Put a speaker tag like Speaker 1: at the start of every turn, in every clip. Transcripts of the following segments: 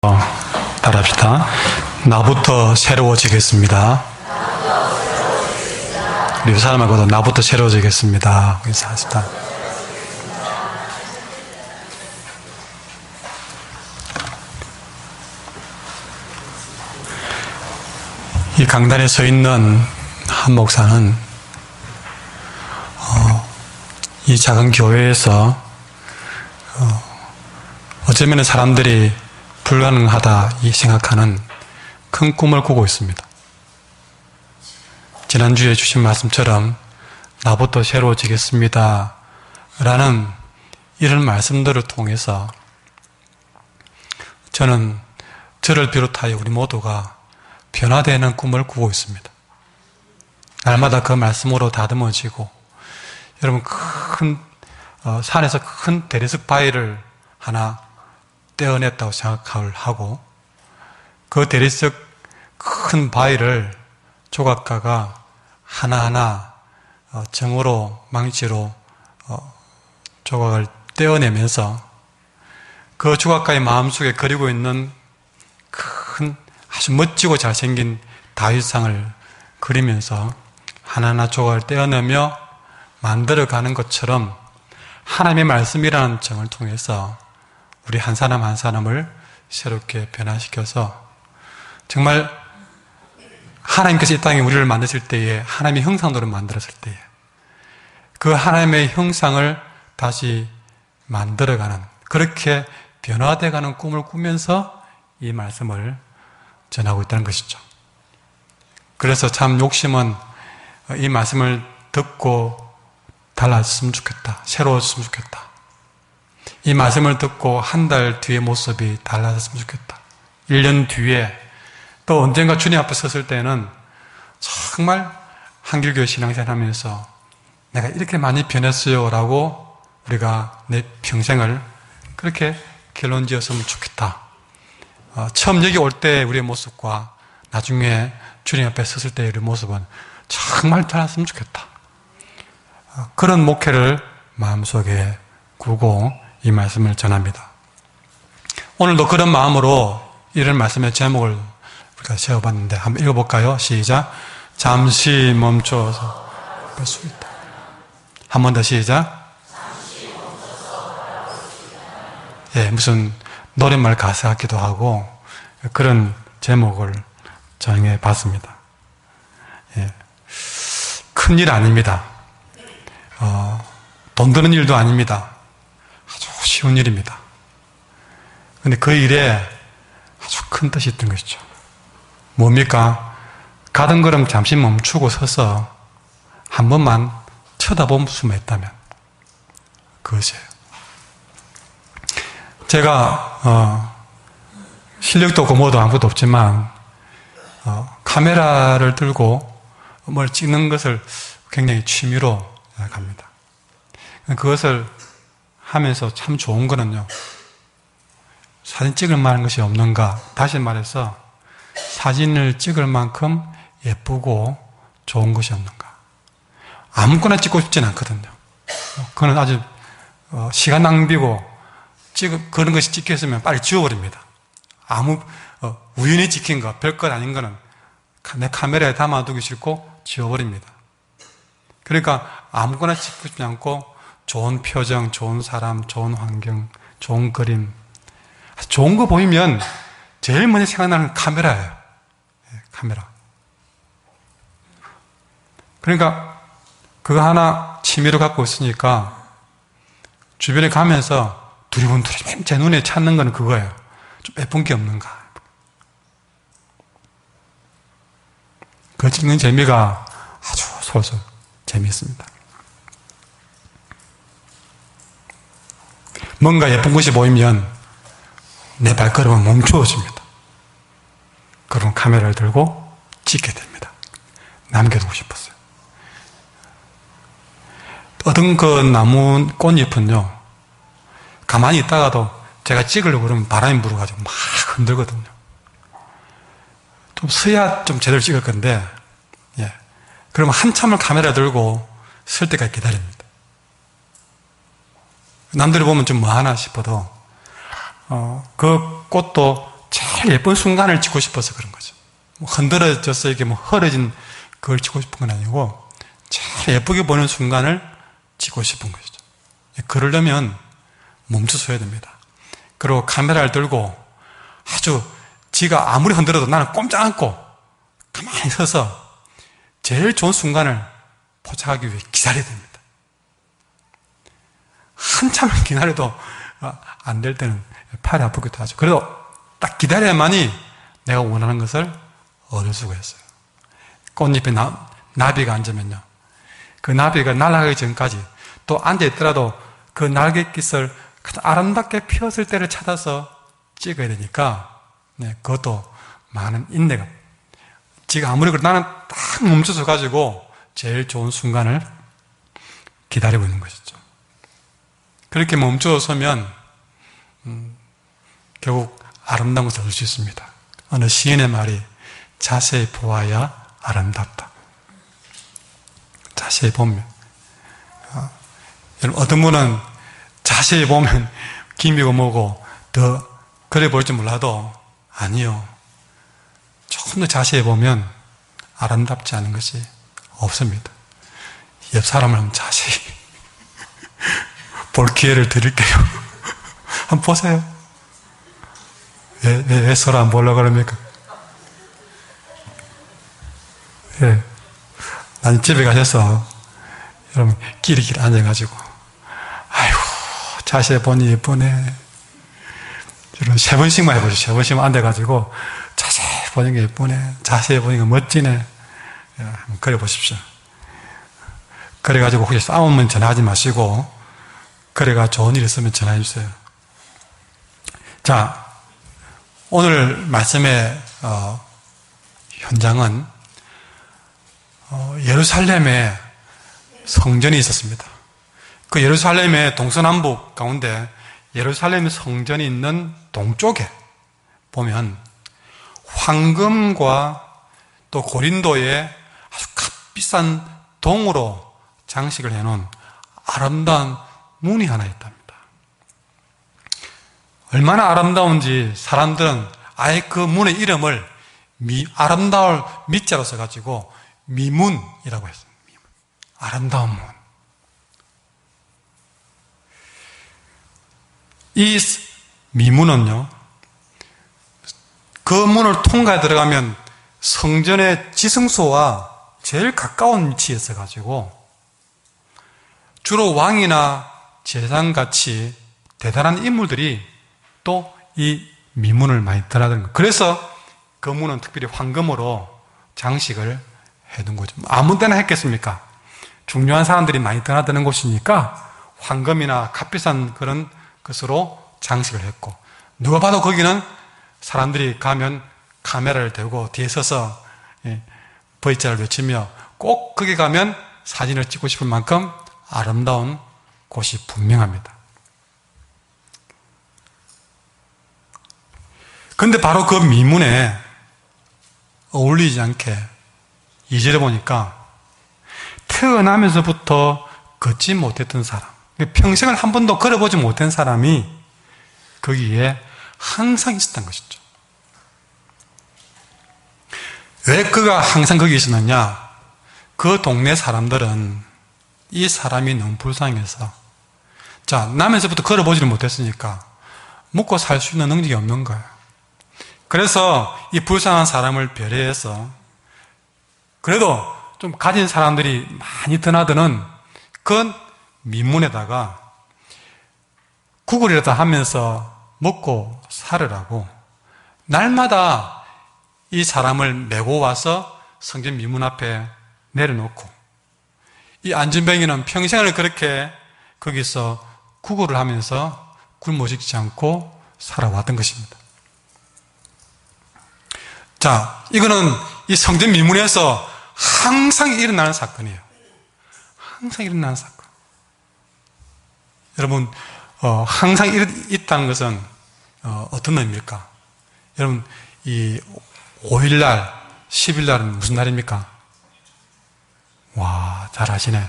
Speaker 1: 따라합시다. 나부터 새로워지겠습니다. 우리 사람하고도 나부터 새로워지겠습니다. 인사합시다. 이 강단에 서 있는 한 목사는 이 작은 교회에서 어쩌면 사람들이 불가능하다 생각하는 큰 꿈을 꾸고 있습니다. 지난주에 주신 말씀처럼 나부터 새로워지겠습니다 라는 이런 말씀들을 통해서 저는 저를 비롯하여 우리 모두가 변화되는 꿈을 꾸고 있습니다. 날마다 그 말씀으로 다듬어지고 여러분 산에서 큰 대리석 바위를 하나 떼어냈다고 생각을 하고 그 대리석 큰 바위를 조각가가 하나하나 정으로 망치로 조각을 떼어내면서 그 조각가의 마음속에 그리고 있는 큰 아주 멋지고 잘생긴 다윗상을 그리면서 하나하나 조각을 떼어내며 만들어가는 것처럼 하나님의 말씀이라는 점을 통해서 우리 한 사람 한 사람을 새롭게 변화시켜서 정말 하나님께서 이 땅에 우리를 만드실 때에 하나님의 형상으로 만들었을 때에 그 하나님의 형상을 다시 만들어가는 그렇게 변화되어가는 꿈을 꾸면서 이 말씀을 전하고 있다는 것이죠. 그래서 참 욕심은 이 말씀을 듣고 달라졌으면 좋겠다. 새로워졌으면 좋겠다. 이 말씀을 듣고 한 달 뒤의 모습이 달라졌으면 좋겠다. 1년 뒤에 또 언젠가 주님 앞에 섰을 때는 정말 한길교회 신앙생활 하면서 내가 이렇게 많이 변했어요 라고 우리가 내 평생을 그렇게 결론 지었으면 좋겠다. 처음 여기 올 때 우리의 모습과 나중에 주님 앞에 섰을 때의 우리 모습은 정말 달랐으면 좋겠다. 그런 목회를 마음속에 꾸고 이 말씀을 전합니다. 오늘도 그런 마음으로 이런 말씀의 제목을 우리가 세워봤는데 한번 읽어볼까요? 시작. 잠시 멈춰서 볼 수 있다. 한 번 더 시작. 예, 무슨 노랫말 가사 같기도 하고 그런 제목을 정해봤습니다. 예, 큰일 아닙니다. 돈 드는 일도 아닙니다. 아주 쉬운 일입니다. 그런데 그 일에 아주 큰 뜻이 있던 것이죠. 뭡니까? 가던 걸음 잠시 멈추고 서서 한 번만 쳐다볼 수만 있다면 그것이에요. 제가 실력도 없고 뭐도 아무것도 없지만 카메라를 들고 뭘 찍는 것을 굉장히 취미로 생각합니다. 그것을 하면서 참 좋은 거는요, 사진 찍을 만한 것이 없는가? 다시 말해서 사진을 찍을 만큼 예쁘고 좋은 것이 없는가? 아무거나 찍고 싶진 않거든요. 그건 아주 시간 낭비고 그런 것이 찍혔으면 빨리 지워버립니다. 우연히 찍힌 거, 별것 아닌 거는 내 카메라에 담아두기 싫고 지워버립니다. 그러니까 아무거나 찍고 싶지 않고 좋은 표정, 좋은 사람, 좋은 환경, 좋은 그림, 좋은 거 보이면 제일 먼저 생각나는 카메라예요. 카메라. 그러니까 그거 하나 취미로 갖고 있으니까 주변에 가면서 두리번두리 제 눈에 찾는 건 그거예요. 좀 예쁜 게 없는가. 그거 찍는 재미가 아주 솔솔 재미있습니다. 뭔가 예쁜 것이 보이면 내 발걸음은 멈추어집니다. 그럼 카메라를 들고 찍게 됩니다. 남겨두고 싶었어요. 어떤 그 나무 꽃잎은요, 가만히 있다가도 제가 찍으려고 그러면 바람이 불어가지고 막 흔들거든요. 좀 서야 좀 제대로 찍을 건데, 예. 그러면 한참을 카메라 들고 설 때까지 기다립니다. 남들이 보면 좀 뭐하나 싶어도 그 꽃도 제일 예쁜 순간을 찍고 싶어서 그런 거죠. 뭐 흔들어져서 이렇게 뭐 흐려진 그걸 찍고 싶은 건 아니고 제일 예쁘게 보는 순간을 찍고 싶은 것이죠. 그러려면 멈춰서야 됩니다. 그리고 카메라를 들고 아주 지가 아무리 흔들어도 나는 꼼짝 않고 가만히 서서 제일 좋은 순간을 포착하기 위해 기다려야 됩니다. 한참을 기다려도 안 될 때는 팔이 아프기도 하죠. 그래도 딱 기다려야만이 내가 원하는 것을 얻을 수가 있어요. 꽃잎에 나비가 앉으면요, 그 나비가 날아가기 전까지 또 앉아있더라도 그 날갯깃을 아름답게 피었을 때를 찾아서 찍어야 되니까, 네, 그것도 많은 인내가, 지가 아무리 그래도 나는 딱 멈춰서 가지고 제일 좋은 순간을 기다리고 있는 것이죠. 그렇게 멈춰 서면 결국 아름다운 것을 얻을 수 있습니다. 어느 시인의 말이 자세히 보아야 아름답다. 자세히 보면, 여러분, 어떤 분은 자세히 보면 기미고 뭐고 더 그래 보일지 몰라도 아니요, 조금 더 자세히 보면 아름답지 않은 것이 없습니다. 옆 사람을 한번 자세히 볼 기회를 드릴게요. 한번 보세요. 왜 서로 안 보려고 그럽니까? 예. 난 집에 가셔서 여러분 끼리끼리 앉아가지고, 아이고, 자세히 보니 예쁘네. 여러분 3번씩만 해보세요. 3번씩만 앉아가지고 자세히 보는 게 예쁘네. 자세히 보니까 멋지네. 한번 그래 보십시오. 그래가지고 혹시 싸우면 전화하지 마시고, 그래가 좋은 일 있으면 전화해 주세요. 자, 오늘 말씀의 현장은 예루살렘에 성전이 있었습니다. 그 예루살렘의 동서남북 가운데 예루살렘 성전이 있는 동쪽에 보면 황금과 또 고린도의 아주 값비싼 동으로 장식을 해놓은 아름다운 문이 하나 있답니다. 얼마나 아름다운지 사람들은 아예 그 문의 이름을 아름다울 미자로 써가지고 미문이라고 했습니다. 미문. 아름다운 문. 이 미문은요, 그 문을 통과해 들어가면 성전의 지성소와 제일 가까운 위치에 있어가지고 주로 왕이나 제사장같이 대단한 인물들이 또 이 미문을 많이 드나드는 거예요. 그래서 그 문은 특별히 황금으로 장식을 해둔 거죠. 아무 데나 했겠습니까? 중요한 사람들이 많이 드나드는 곳이니까 황금이나 값비싼 그런 것으로 장식을 했고, 누가 봐도 거기는 사람들이 가면 카메라를 대고 뒤에 서서 V자를 외치며 꼭 거기 가면 사진을 찍고 싶을 만큼 아름다운 곳이 분명합니다. 근데 바로 그 미문에 어울리지 않게 2절에 보니까 태어나면서부터 걷지 못했던 사람, 평생을 한 번도 걸어보지 못한 사람이 거기에 항상 있었던 것이죠. 왜 그가 항상 거기 있었느냐? 그 동네 사람들은 이 사람이 너무 불쌍해서, 자, 나면서부터 걸어보지를 못했으니까 먹고 살 수 있는 능력이 없는 거예요. 그래서 이 불쌍한 사람을 배려해서 그래도 좀 가진 사람들이 많이 드나드는 그 민문에다가 구걸이라도 하면서 먹고 살으라고 날마다 이 사람을 메고 와서 성전 민문 앞에 내려놓고, 이 안진뱅이는 평생을 그렇게 거기서 구걸을 하면서 굶어 죽지 않고 살아왔던 것입니다. 자, 이거는 이 성전 민문에서 항상 일어나는 사건이에요. 항상 일어나는 사건. 여러분, 항상 있다는 것은 어떤 의미일까? 여러분, 이 5일날, 10일날은 무슨 날입니까? 와, 잘 아시네.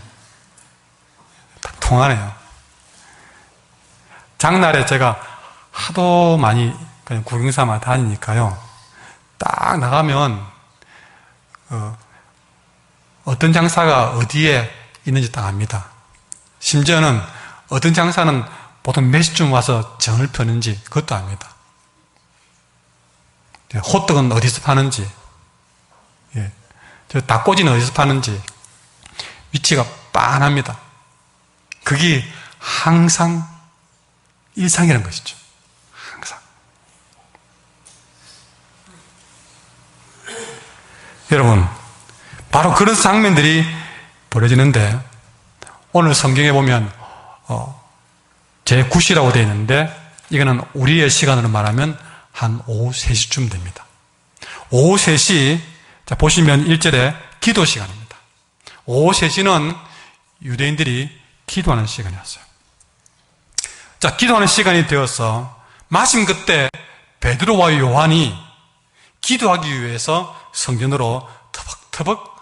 Speaker 1: 딱 통하네요. 장날에 제가 하도 많이 그냥 구경삼아 다니니까요. 딱 나가면 어떤 장사가 어디에 있는지 딱 압니다. 심지어는 어떤 장사는 보통 몇 시쯤 와서 정을 펴는지 그것도 압니다. 호떡은 어디서 파는지, 저 닭꼬지는 어디서 파는지 위치가 빤합니다. 그게 항상 일상이라는 것이죠. 항상. 여러분, 바로 그런 장면들이 벌어지는데 오늘 성경에 보면 제9시라고 되어 있는데 이거는 우리의 시간으로 말하면 한 오후 3시쯤 됩니다. 오후 3시, 자, 보시면 1절에 기도 시간입니다. 오후 3시는 유대인들이 기도하는 시간이었어요. 자, 기도하는 시간이 되어서 마침 그때 베드로와 요한이 기도하기 위해서 성전으로 터벅터벅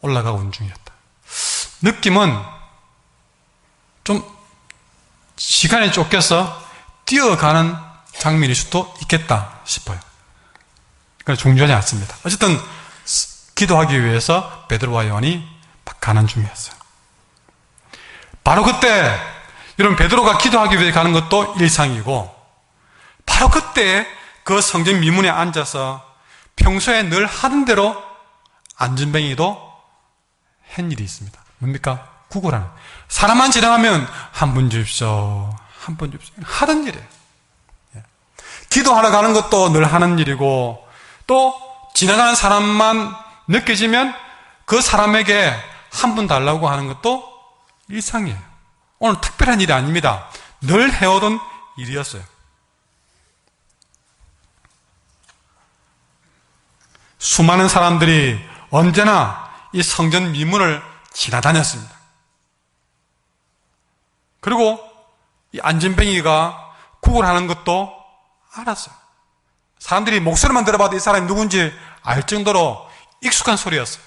Speaker 1: 올라가고 온 중이었다. 느낌은 좀 시간에 쫓겨서 뛰어가는 장면일 수도 있겠다 싶어요. 그러니까 중요하지 않습니다. 어쨌든 기도하기 위해서 베드로와 요한이 가는 중이었어요. 바로 그때 여러분 베드로가 기도하기 위해 가는 것도 일상이고 바로 그때 그 성전 미문에 앉아서 평소에 늘 하던 대로 안전뱅이도 한 일이 있습니다. 뭡니까? 구걸하는. 사람만 지나가면 한 분 주십시오. 한 분 주십시오. 하던 일이에요. 기도하러 가는 것도 늘 하는 일이고 또 지나가는 사람만 느껴지면 그 사람에게 한 분 달라고 하는 것도 일상이에요. 오늘 특별한 일이 아닙니다. 늘 해오던 일이었어요. 수많은 사람들이 언제나 이 성전 미문을 지나다녔습니다. 그리고 이 안전뱅이가 구걸하는 것도 알았어요. 사람들이 목소리만 들어봐도 이 사람이 누군지 알 정도로 익숙한 소리였어요.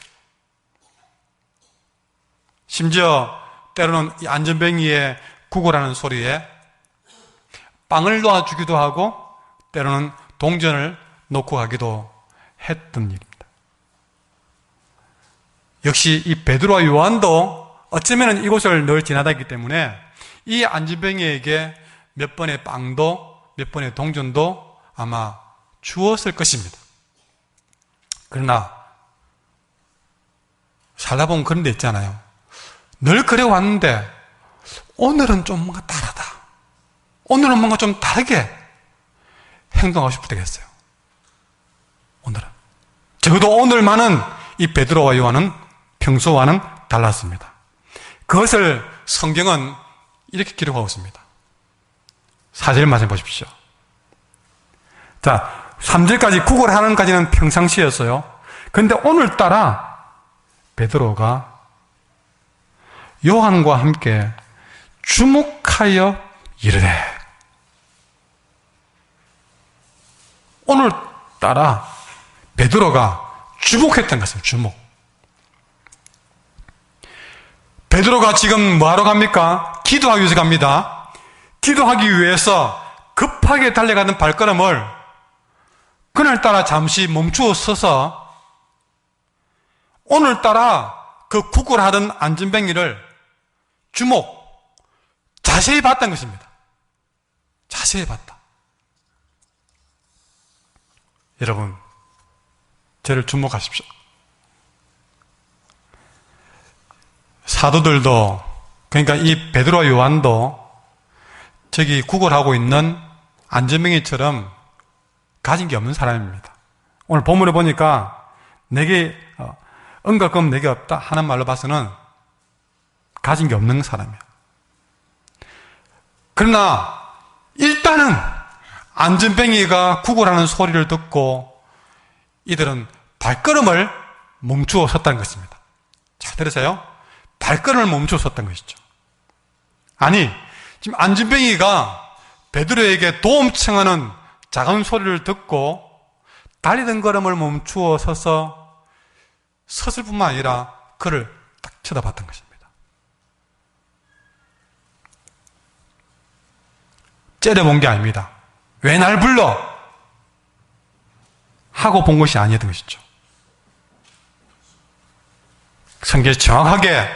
Speaker 1: 심지어 때로는 이 안전뱅이의 구걸하는 소리에 빵을 놓아주기도 하고 때로는 동전을 놓고 가기도 했던 일입니다. 역시 이 베드로와 요한도 어쩌면 이곳을 늘 지나다니기 때문에 이 안전뱅이에게 몇 번의 빵도 몇 번의 동전도 아마 주었을 것입니다. 그러나 살다 보면 그런 데 있잖아요. 늘 그래 왔는데 오늘은 좀 뭔가 다르다. 오늘은 뭔가 좀 다르게 행동하고 싶을 때가 있어요. 오늘은. 적어도 오늘만은 이 베드로와 요한은 평소와는 달랐습니다. 그것을 성경은 이렇게 기록하고 있습니다. 4절 말씀 보십시오. 자, 3절까지 구걸하는까지는 평상시였어요. 그런데 오늘따라 베드로가 요한과 함께 주목하여 이르되 오늘따라 베드로가 주목했던 것입니다. 주목. 베드로가 지금 뭐하러 갑니까? 기도하기 위해서 갑니다. 기도하기 위해서 급하게 달려가는 발걸음을 그날따라 잠시 멈추어 서서 오늘따라 그 구걸하던 안전뱅이를 자세히 봤던 것입니다. 자세히 봤다. 여러분, 저를 주목하십시오. 사도들도, 그러니까 이 베드로와 요한도 저기 구걸하고 있는 안전뱅이처럼 가진 게 없는 사람입니다. 오늘 본문에 보니까 내게 은과 금 내게 없다 하는 말로 봐서는 가진 게 없는 사람이에요. 그러나 일단은 안전뱅이가 구걸하는 소리를 듣고 이들은 발걸음을 멈추어 섰다는 것입니다. 잘 들으세요? 발걸음을 멈추어 섰던 것이죠. 아니, 지금 안전뱅이가 베드로에게 도움 청하는 작은 소리를 듣고 달리던 걸음을 멈추어 서서 섰을 뿐만 아니라 그를 딱 쳐다봤던 것입니다. 째려본 게 아닙니다. 왜 날 불러? 하고 본 것이 아니었던 것이죠. 성경에 정확하게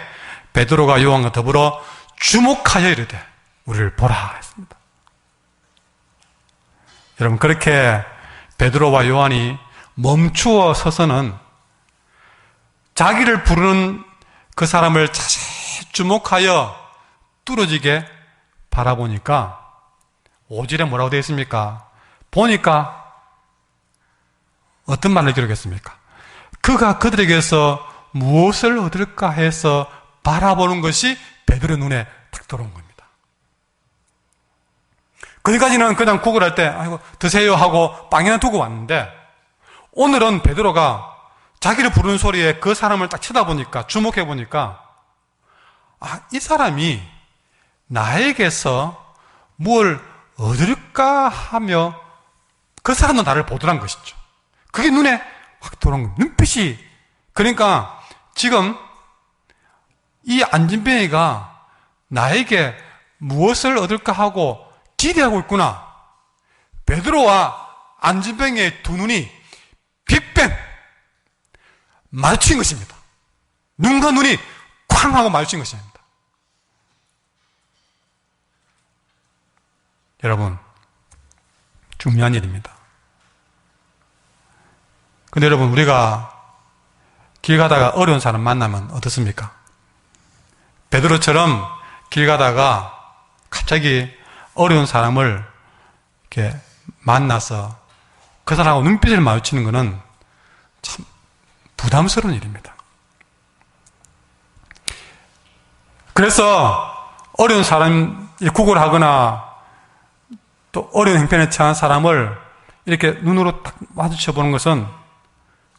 Speaker 1: 베드로가 요한과 더불어 주목하여 이르되 우리를 보라 했습니다. 여러분, 그렇게 베드로와 요한이 멈추어 서서는 자기를 부르는 그 사람을 자세히 주목하여 뚫어지게 바라보니까 5절에 뭐라고 되어 있습니까? 보니까 어떤 말을 기록했습니까? 그가 그들에게서 무엇을 얻을까 해서 바라보는 것이 베드로의 눈에 딱 들어온 겁니다. 거기까지는 그냥 구걸할 때 아이고 드세요 하고 빵이나 두고 왔는데, 오늘은 베드로가 자기를 부르는 소리에 그 사람을 딱 쳐다보니까, 주목해 보니까, 이 사람이 나에게서 뭘 얻을까 하며 그 사람도 나를 보더란 것이죠. 그게 눈에 확 들어온 겁니다. 눈빛이. 그러니까 지금 이 안진뱅이가 나에게 무엇을 얻을까 하고 기대하고 있구나. 베드로와 안진뱅이의 두 눈이 빅뱅 마주친 것입니다. 눈과 눈이 쾅 하고 마주친 것입니다. 여러분, 중요한 일입니다. 근데 여러분, 우리가 길 가다가 어려운 사람 만나면 어떻습니까? 베드로처럼 길 가다가 갑자기 어려운 사람을 이렇게 만나서 그 사람하고 눈빛을 마주치는 것은 참 부담스러운 일입니다. 그래서 어려운 사람 구걸을 하거나 또 어려운 형편에 처한 사람을 이렇게 눈으로 딱 마주쳐 보는 것은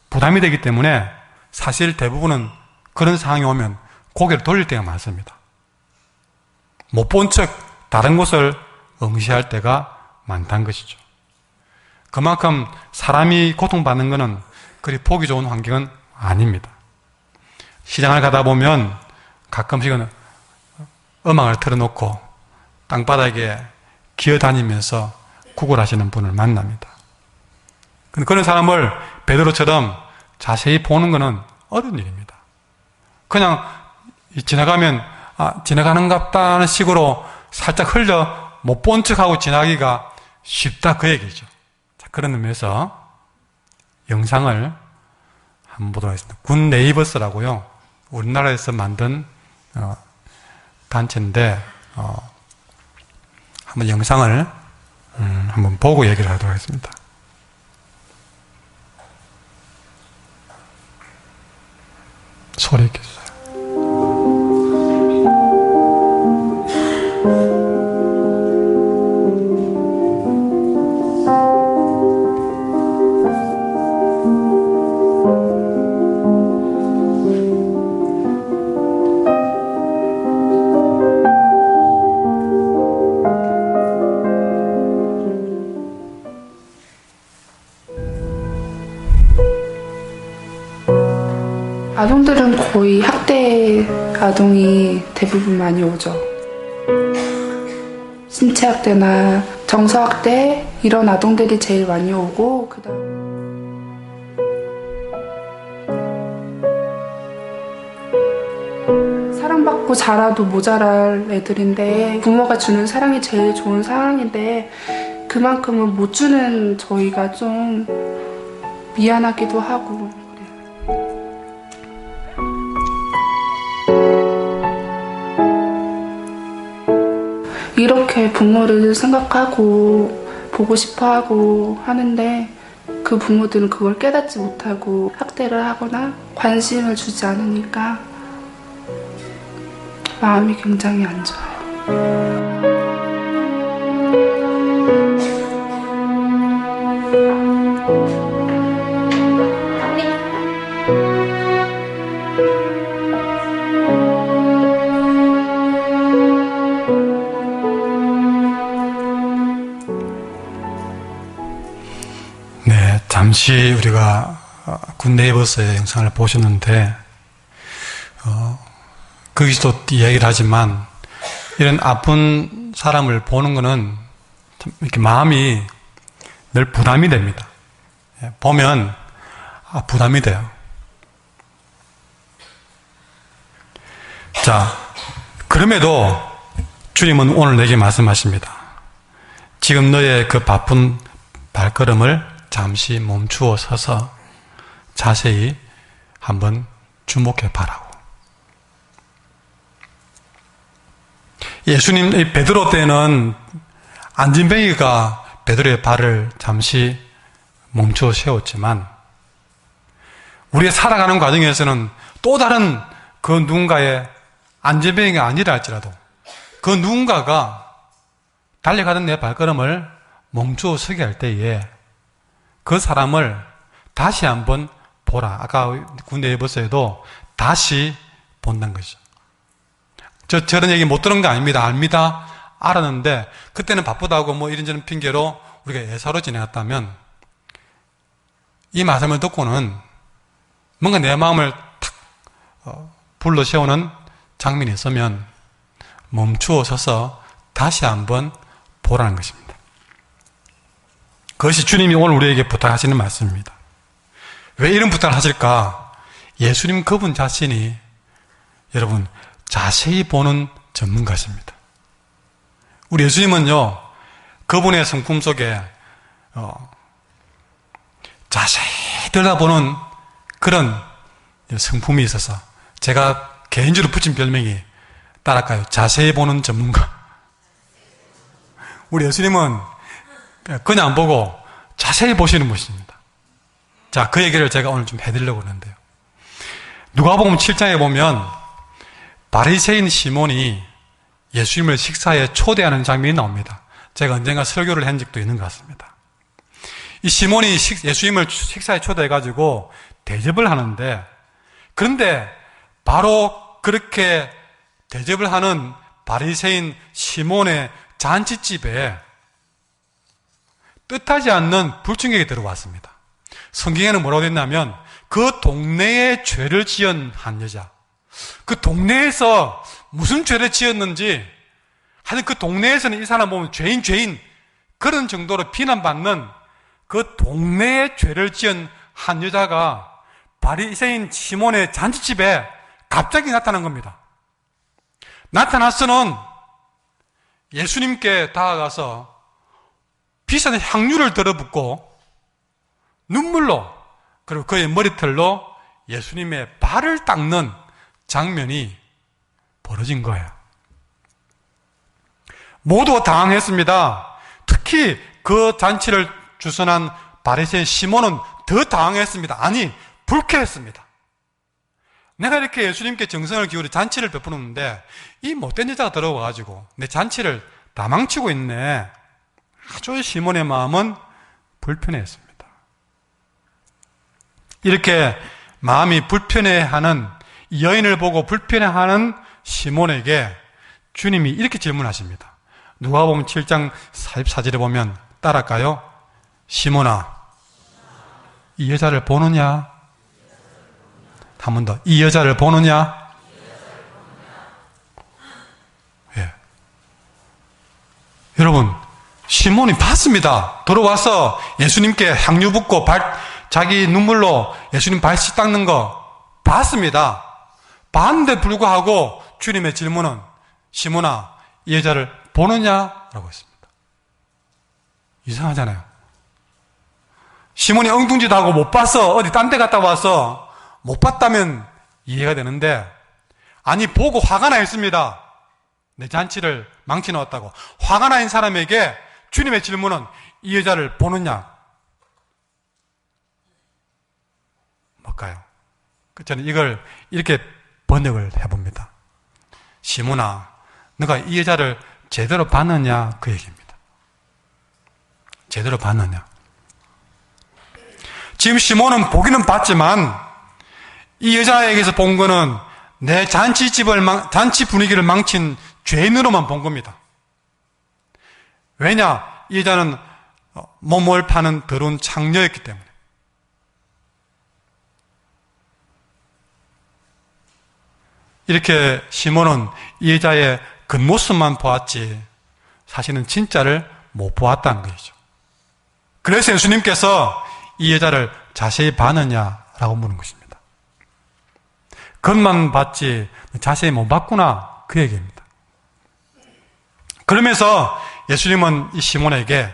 Speaker 1: 부담이 되기 때문에 사실 대부분은 그런 상황이 오면 고개를 돌릴 때가 많습니다. 못 본 척 다른 곳을 응시할 때가 많다는 것이죠. 그만큼 사람이 고통받는 것은 그리 보기 좋은 환경은 아닙니다. 시장을 가다 보면 가끔씩은 음악을 틀어놓고 땅바닥에 기어다니면서 구걸하시는 분을 만납니다. 근데 그런 사람을 베드로처럼 자세히 보는 것은 어려운 일입니다. 그냥 지나가면 지나가는갑다 하는 식으로 살짝 흘려 못 본 척하고 지나가기가 쉽다, 그 얘기죠. 자, 그런 의미에서 영상을 한번 보도록 하겠습니다. 군 네이버스라고요, 우리나라에서 만든 단체인데 한번 영상을 한번 보고 얘기를 하도록 하겠습니다. 소리 켜주세요.
Speaker 2: 아동들은 거의 학대 아동이 대부분 많이 오죠. 신체학대나 정서학대 이런 아동들이 제일 많이 오고, 사랑받고 자라도 모자랄 애들인데 부모가 주는 사랑이 제일 좋은 사랑인데 그만큼은 못 주는 저희가 좀 미안하기도 하고 이렇게 부모를 생각하고 보고 싶어하고 하는데 그 부모들은 그걸 깨닫지 못하고 학대를 하거나 관심을 주지 않으니까 마음이 굉장히 안 좋아요.
Speaker 1: 잠시 우리가 군 네이버스의 영상을 보셨는데 거기서도 이야기를 하지만 이런 아픈 사람을 보는 것은 참 이렇게 마음이 늘 부담이 됩니다. 보면 부담이 돼요. 자, 그럼에도 주님은 오늘 내게 말씀하십니다. 지금 너의 그 바쁜 발걸음을 잠시 멈추어 서서 자세히 한번 주목해 봐라고. 예수님 베드로 때는 안진뱅이가 베드로의 발을 잠시 멈추어 세웠지만 우리의 살아가는 과정에서는 또 다른 그 누군가의 안진뱅이가 아니라 할지라도 그 누군가가 달려가던 내 발걸음을 멈추어 서게 할 때에 그 사람을 다시 한번 보라. 아까 군대 예버서에도 다시 본다는 거죠. 저런 얘기 못 들은 거 아닙니다. 압니다. 알았는데 그때는 바쁘다고 뭐 이런저런 핑계로 우리가 예사로 지내갔다면 이 말씀을 듣고는 뭔가 내 마음을 탁 불러 세우는 장면이 있으면 멈추어 서서 다시 한번 보라는 것입니다. 그것이 주님이 오늘 우리에게 부탁하시는 말씀입니다. 왜 이런 부탁을 하실까? 예수님 그분 자신이 여러분 자세히 보는 전문가십니다. 우리 예수님은요 그분의 성품 속에 자세히 들여다보는 그런 성품이 있어서 제가 개인적으로 붙인 별명이 따랄까요? 자세히 보는 전문가. 우리 예수님은 그냥 안 보고 자세히 보시는 분이십니다. 자, 그 얘기를 제가 오늘 좀 해드리려고 하는데요. 누가복음 7장에 보면 바리새인 시몬이 예수님을 식사에 초대하는 장면이 나옵니다. 제가 언젠가 설교를 한 적도 있는 것 같습니다. 이 시몬이 예수님을 식사에 초대해가지고 대접을 하는데, 그런데 바로 그렇게 대접을 하는 바리새인 시몬의 잔치집에 뜻하지 않는 불청객이 들어왔습니다. 성경에는 뭐라고 됐냐면 그 동네에 죄를 지은 한 여자, 그 동네에서 무슨 죄를 지었는지 하여튼 그 동네에서는 이 사람 보면 죄인 그런 정도로 비난받는 그 동네에 죄를 지은 한 여자가 바리새인 시몬의 잔치집에 갑자기 나타난 겁니다. 나타나서는 예수님께 다가가서 비싼 향유를 들어붓고 눈물로 그리고 그의 머리털로 예수님의 발을 닦는 장면이 벌어진 거예요. 모두 당황했습니다. 특히 그 잔치를 주선한 바리새인 시몬은 더 당황했습니다. 아니, 불쾌했습니다. 내가 이렇게 예수님께 정성을 기울여 잔치를 베푸는데 이 못된 여자가 들어와가지고 내 잔치를 다 망치고 있네. 아주 시몬의 마음은 불편해했습니다. 이렇게 마음이 불편해하는 이 여인을 보고 불편해하는 시몬에게 주님이 이렇게 질문하십니다. 누가복음 7장 44절에 보면 따라할까요? 시몬아, 이 여자를 보느냐? 한 번 더. 이 여자를 보느냐? 예. 여러분, 시몬이 봤습니다. 들어와서 예수님께 향유 붓고 자기 눈물로 예수님 발씨 닦는 거 봤습니다. 봤는데 불구하고 주님의 질문은 시몬아, 이 여자를 보느냐? 라고 했습니다. 이상하잖아요. 시몬이 엉뚱짓 하고 못 봤어. 어디 딴 데 갔다 와서 못 봤다면 이해가 되는데, 아니 보고 화가 나 있습니다. 내 잔치를 망치 놓았다고 화가 나 있는 사람에게 주님의 질문은 이 여자를 보느냐? 뭘까요? 저는 이걸 이렇게 번역을 해봅니다. 시몬아, 너가 이 여자를 제대로 봤느냐? 그 얘기입니다. 제대로 봤느냐? 지금 시몬은 보기는 봤지만 이 여자에게서 본 거는 내 잔치 분위기를 망친 죄인으로만 본 겁니다. 왜냐? 이 여자는 몸을 파는 더러운 창녀였기 때문에. 이렇게 시몬은 이 여자의 겉모습만 보았지 사실은 진짜를 못 보았다는 것이죠. 그래서 예수님께서 이 여자를 자세히 봤느냐라고 묻는 것입니다. 겉만 봤지 자세히 못 봤구나, 그 얘기입니다. 그러면서 예수님은 이 시몬에게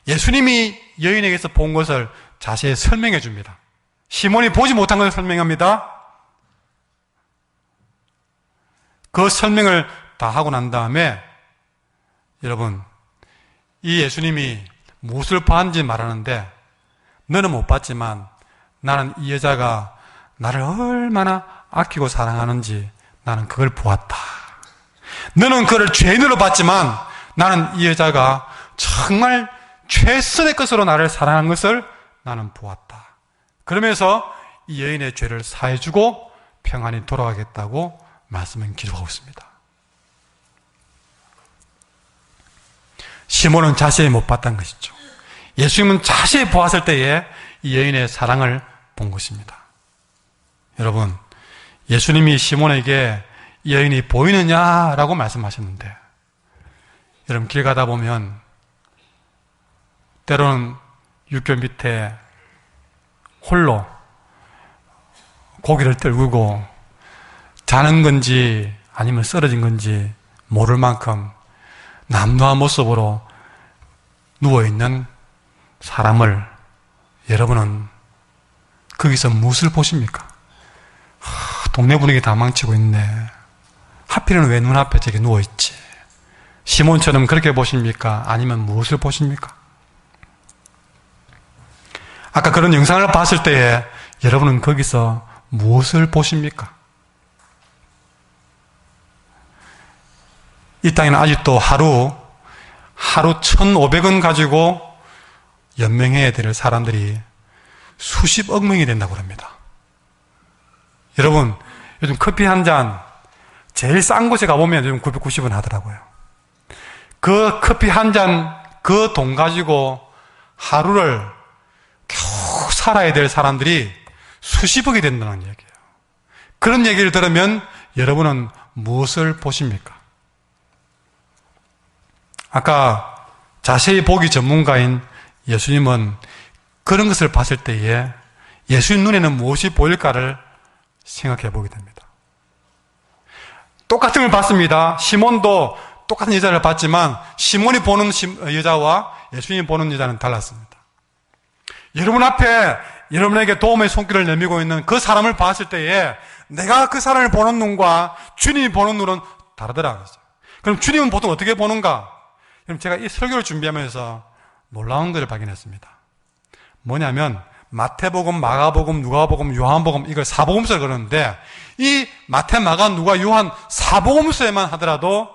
Speaker 1: 예수님이 여인에게서 본 것을 자세히 설명해 줍니다. 시몬이 보지 못한 것을 설명합니다. 그 설명을 다 하고 난 다음에 여러분, 이 예수님이 무엇을 봤는지 말하는데, 너는 못 봤지만 나는 이 여자가 나를 얼마나 아끼고 사랑하는지 나는 그걸 보았다. 너는 그를 죄인으로 봤지만 나는 이 여자가 정말 최선의 것으로 나를 사랑한 것을 나는 보았다. 그러면서 이 여인의 죄를 사해주고 평안히 돌아가겠다고 말씀은 기록하고 있습니다. 시몬은 자세히 못 봤다는 것이죠. 예수님은 자세히 보았을 때에 이 여인의 사랑을 본 것입니다. 여러분, 예수님이 시몬에게 이 여인이 보이느냐라고 말씀하셨는데, 여러분 길 가다 보면 때로는 육교 밑에 홀로 고기를 떨구고 자는 건지 아니면 쓰러진 건지 모를 만큼 남루한 모습으로 누워있는 사람을 여러분은 거기서 무엇을 보십니까? 동네 분위기 다 망치고 있네. 하필은 왜 눈앞에 저기 누워있지? 시몬처럼 그렇게 보십니까? 아니면 무엇을 보십니까? 아까 그런 영상을 봤을 때에 여러분은 거기서 무엇을 보십니까? 이 땅에는 아직도 하루 1,500원 가지고 연명해야 될 사람들이 수십억 명이 된다고 합니다. 여러분, 요즘 커피 한 잔 제일 싼 곳에 가보면 요즘 990원 하더라고요. 그 커피 한 잔 그 돈 가지고 하루를 겨우 살아야 될 사람들이 수십억이 된다는 얘기예요. 그런 얘기를 들으면 여러분은 무엇을 보십니까? 아까 자세히 보기 전문가인 예수님은 그런 것을 봤을 때에 예수님 눈에는 무엇이 보일까를 생각해 보게 됩니다. 똑같은 걸 봤습니다. 시몬도 똑같은 여자를 봤지만 시몬이 보는 여자와 예수님이 보는 여자는 달랐습니다. 여러분 앞에 여러분에게 도움의 손길을 내밀고 있는 그 사람을 봤을 때에 내가 그 사람을 보는 눈과 주님이 보는 눈은 다르더라고요. 그럼 주님은 보통 어떻게 보는가? 그럼 제가 이 설교를 준비하면서 놀라운 것을 발견했습니다. 뭐냐면 마태복음, 마가복음, 누가복음, 요한복음, 이걸 사복음서를 그러는데 이 마태, 마가, 누가, 요한 사복음서에만 하더라도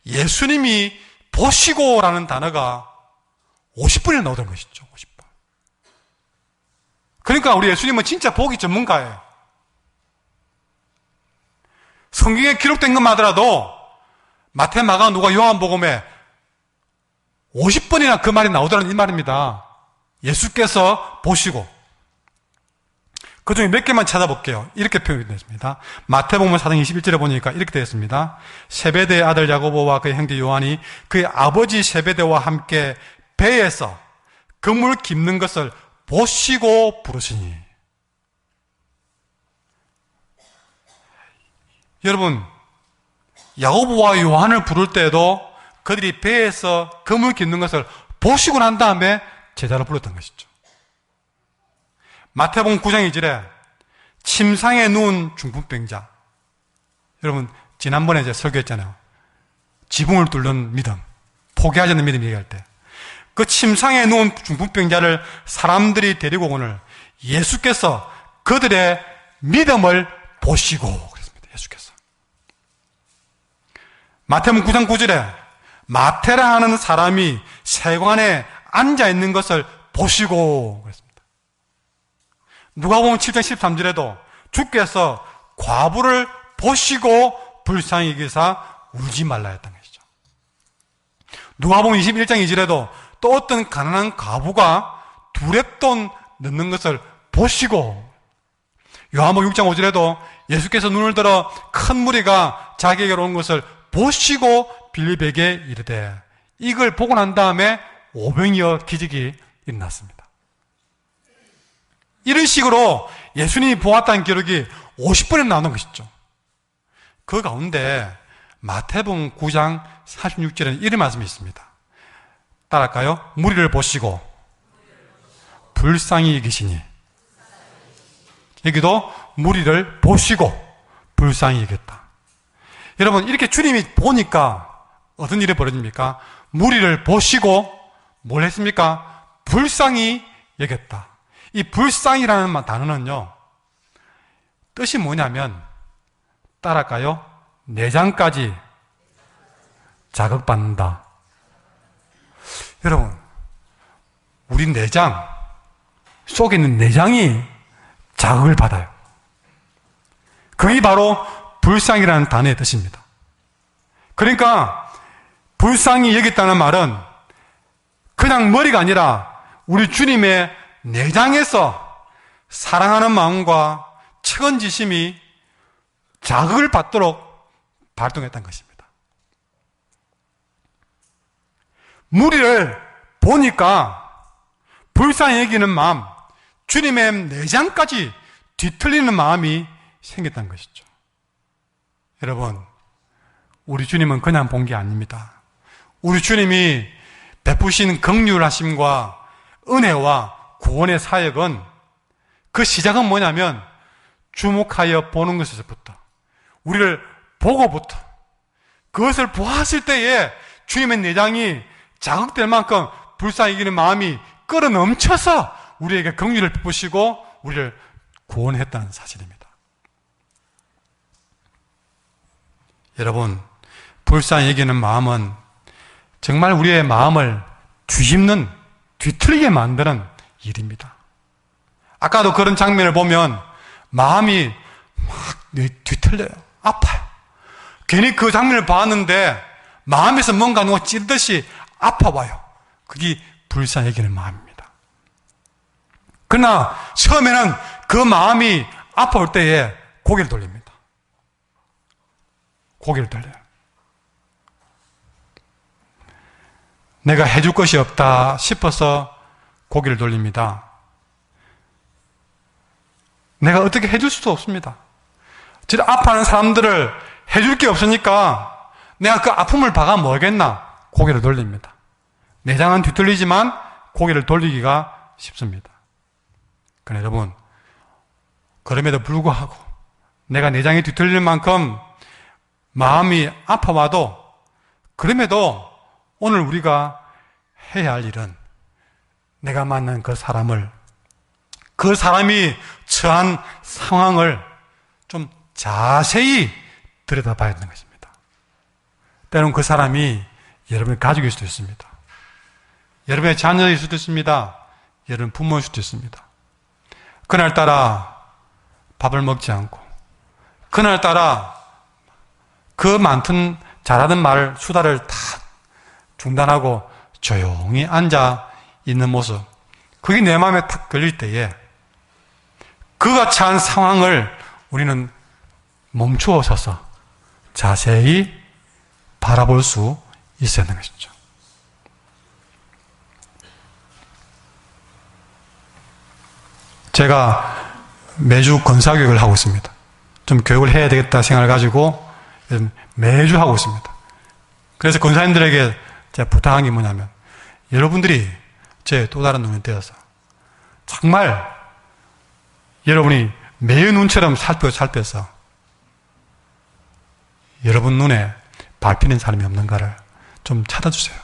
Speaker 1: 예수님이 보시고라는 단어가 50번이나 나오던 것이죠. 50번. 그러니까 우리 예수님은 진짜 보기 전문가예요. 성경에 기록된 것만 하더라도 마태, 마가, 누가, 요한복음에 50번이나 그 말이 나오더라는 이 말입니다. 예수께서 보시고. 그 중에 몇 개만 찾아볼게요. 이렇게 표현됐습니다. 마태복음 4장 21절에 보니까 이렇게 되어 있습니다. 세베대의 아들 야고보와 그의 형제 요한이 그의 아버지 세베대와 함께 배에서 그물 깁는 것을 보시고 부르시니. 여러분, 야고보와 요한을 부를 때에도 그들이 배에서 그물 깁는 것을 보시고 난 다음에 제자로 불렀던 것이죠. 마태복음 9장 2절에 침상에 누운 중풍병자. 여러분, 지난번에 제가 설교했잖아요. 지붕을 뚫는 믿음, 포기하지 않는 믿음 얘기할 때. 그 침상에 누운 중풍병자를 사람들이 데리고 오늘 예수께서 그들의 믿음을 보시고 그랬습니다. 예수께서. 마태복음 9장 9절에 마태라 하는 사람이 세관에 앉아있는 것을 보시고 그랬습니다. 누가복음 7장 13절에도 주께서 과부를 보시고 불쌍히 여기사 울지 말라 했던 것이죠. 누가복음 21장 2절에도 또 어떤 가난한 과부가 두렙돈 넣는 것을 보시고, 요한복음 6장 5절에도 예수께서 눈을 들어 큰 무리가 자기에게로 온 것을 보시고 빌립에게 이르되, 이걸 보고 난 다음에 오병이어 기적이 일어났습니다. 이런 식으로 예수님이 보았다는 기록이 50번이나 나오는 것이죠. 그 가운데 마태복음 9장 46절에는 이런 말씀이 있습니다. 따라할까요? 무리를 보시고 불쌍히 여기시니. 여기도 무리를 보시고 불쌍히 여겼다. 여러분, 이렇게 주님이 보니까 어떤 일이 벌어집니까? 무리를 보시고 뭘 했습니까? 불쌍히 여겼다. 이 불쌍이라는 단어는요, 뜻이 뭐냐면, 따라할까요? 내장까지 자극받는다. 여러분, 우리 내장 속에 있는 내장이 자극을 받아요. 그게 바로 불쌍이라는 단어의 뜻입니다. 그러니까 불쌍히 여겼다는 말은 그냥 머리가 아니라 우리 주님의 내장에서 사랑하는 마음과 측은지심이 자극을 받도록 발동했다는 것입니다. 무리를 보니까 불쌍히 여기는 마음, 주님의 내장까지 뒤틀리는 마음이 생겼다는 것이죠. 여러분, 우리 주님은 그냥 본 게 아닙니다. 우리 주님이 베푸신 긍휼하심과 은혜와 구원의 사역은 그 시작은 뭐냐면 주목하여 보는 것에서부터, 우리를 보고부터, 그것을 보았을 때에 주님의 내장이 자극될 만큼 불쌍히 여기는 마음이 끌어넘쳐서 우리에게 긍휼을 베푸시고 우리를 구원했다는 사실입니다. 여러분, 불쌍히 여기는 마음은 정말 우리의 마음을 뒤집는, 뒤틀리게 만드는 일입니다. 아까도 그런 장면을 보면 마음이 막 뒤틀려요. 아파요. 괜히 그 장면을 봤는데 마음에서 뭔가 누가 찌르듯이 아파봐요. 그게 불쌍히 여기는 마음입니다. 그러나 처음에는 그 마음이 아파올 때에 고개를 돌립니다. 고개를 돌려요. 내가 해줄 것이 없다 싶어서 고개를 돌립니다. 내가 어떻게 해줄 수도 없습니다. 진짜 아파하는 사람들을 해줄 게 없으니까 내가 그 아픔을 봐가 뭐겠나? 고개를 돌립니다. 내장은 뒤틀리지만 고개를 돌리기가 쉽습니다. 그러나 여러분, 그럼에도 불구하고 내가 내장이 뒤틀릴 만큼 마음이 아파와도, 그럼에도 오늘 우리가 해야 할 일은 내가 만난 그 사람을, 그 사람이 처한 상황을 좀 자세히 들여다봐야 되는 것입니다. 때로는 그 사람이 여러분의 가족일 수도 있습니다. 여러분의 자녀일 수도 있습니다. 여러분 부모일 수도 있습니다. 그날따라 밥을 먹지 않고, 그날따라 그 많던 잘하던 말, 수다를 다 중단하고 조용히 앉아 있는 모습, 그게 내 마음에 탁 걸릴 때에 그가 처한 상황을 우리는 멈추어 서서 자세히 바라볼 수 있어야 하는 것이죠. 제가 매주 권사교육을 하고 있습니다. 좀 교육을 해야 되겠다 생각을 가지고 매주 하고 있습니다. 그래서 권사님들에게 제가 부탁한 게 뭐냐면, 여러분들이 제 또 다른 눈이 되어서 정말 여러분이 매의 눈처럼 살펴서 여러분 눈에 밟히는 사람이 없는가를 좀 찾아주세요.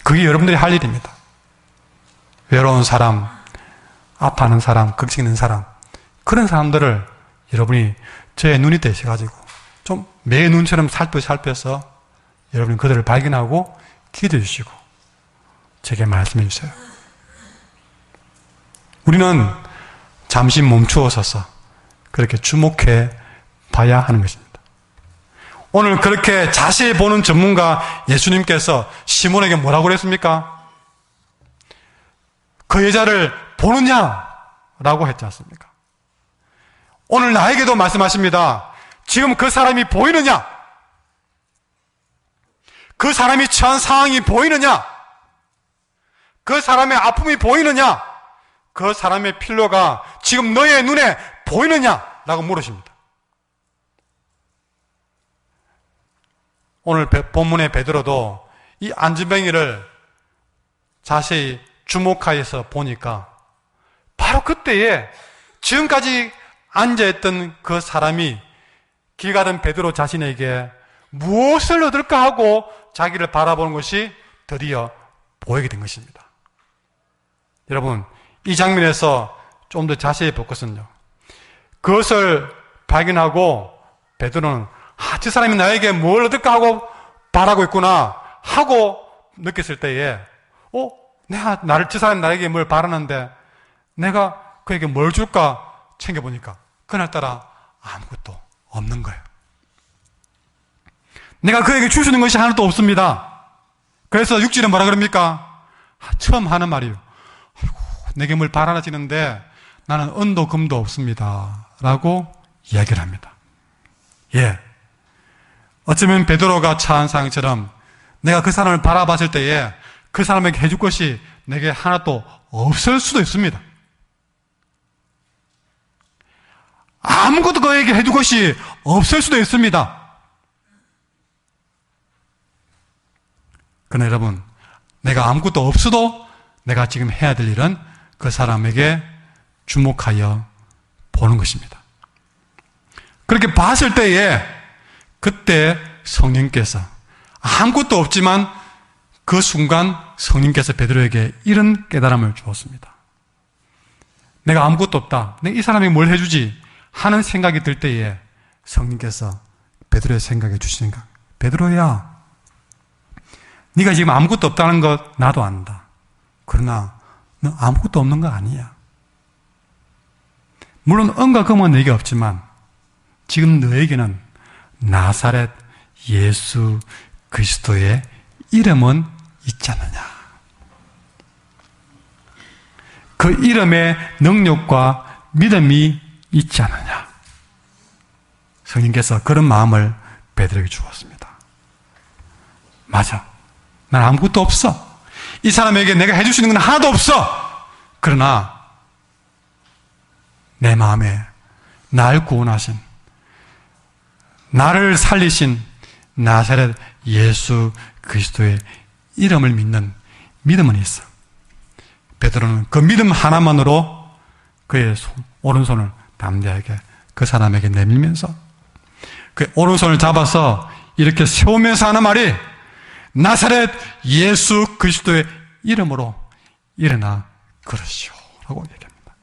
Speaker 1: 그게 여러분들이 할 일입니다. 외로운 사람, 아파하는 사람, 걱정 있는 사람, 그런 사람들을 여러분이 제 눈이 되셔가지고 좀 매의 눈처럼 살펴서 여러분이 그들을 발견하고 기도해 주시고 제게 말씀해 주세요. 우리는 잠시 멈추어 서서 그렇게 주목해 봐야 하는 것입니다. 오늘 그렇게 자세히 보는 전문가 예수님께서 시몬에게 뭐라고 그랬습니까? 그 여자를 보느냐? 라고 했지 않습니까? 오늘 나에게도 말씀하십니다. 지금 그 사람이 보이느냐? 그 사람이 처한 상황이 보이느냐? 그 사람의 아픔이 보이느냐? 그 사람의 필요가 지금 너의 눈에 보이느냐? 라고 물으십니다. 오늘 본문의 베드로도 이 안진뱅이를 자세히 주목하여서 보니까 바로 그때에 지금까지 앉아있던 그 사람이 길 가던 베드로 자신에게 무엇을 얻을까 하고 자기를 바라보는 것이 드디어 보이게 된 것입니다. 여러분, 이 장면에서 좀 더 자세히 볼 것은요, 그것을 발견하고 베드로는 저 사람이 나에게 뭘 얻을까 하고 바라고 있구나 하고 느꼈을 때에 저 사람이 나에게 뭘 바라는데 내가 그에게 뭘 줄까 챙겨보니까 그날따라 아무것도 없는 거예요. 내가 그에게 줄 수 있는 것이 하나도 없습니다. 그래서 6절은 뭐라 그럽니까? 처음 하는 말이에요. 아이고, 내게 뭘 바라지는데 나는 은도 금도 없습니다. 라고 이야기를 합니다. 예. 어쩌면 베드로가 처한 상황처럼 내가 그 사람을 바라봤을 때에 그 사람에게 해줄 것이 내게 하나도 없을 수도 있습니다. 아무것도 그에게 해줄 것이 없을 수도 있습니다. 그러나 여러분, 내가 아무것도 없어도 내가 지금 해야 될 일은 그 사람에게 주목하여 보는 것입니다. 그렇게 봤을 때에 그때 성령께서 아무것도 없지만 그 순간 성령께서 베드로에게 이런 깨달음을 주었습니다. 내가 아무것도 없다. 내가 이 사람이 뭘 해주지? 하는 생각이 들 때에 성령께서 베드로의 생각에 주시는 것. 베드로야, 네가 지금 아무것도 없다는 것 나도 안다. 그러나 너 아무것도 없는 거 아니야. 물론 은과 금은 내게 없지만 지금 너에게는 나사렛 예수 그리스도의 이름은 있지 않느냐. 그 이름의 능력과 믿음이 있지 않느냐. 성령께서 그런 마음을 베드로에게 주었습니다. 맞아. 난 아무것도 없어. 이 사람에게 내가 해줄 수 있는 건 하나도 없어. 그러나 내 마음에 날 구원하신, 나를 살리신 나사렛 예수 그리스도의 이름을 믿는 믿음은 있어. 베드로는 그 믿음 하나만으로 그의 오른손을 담대하게 그 사람에게 내밀면서 그 오른손을 잡아서 이렇게 세우면서 하는 말이 나사렛 예수 그리스도의 이름으로 일어나 걸으시오 라고 얘기합니다.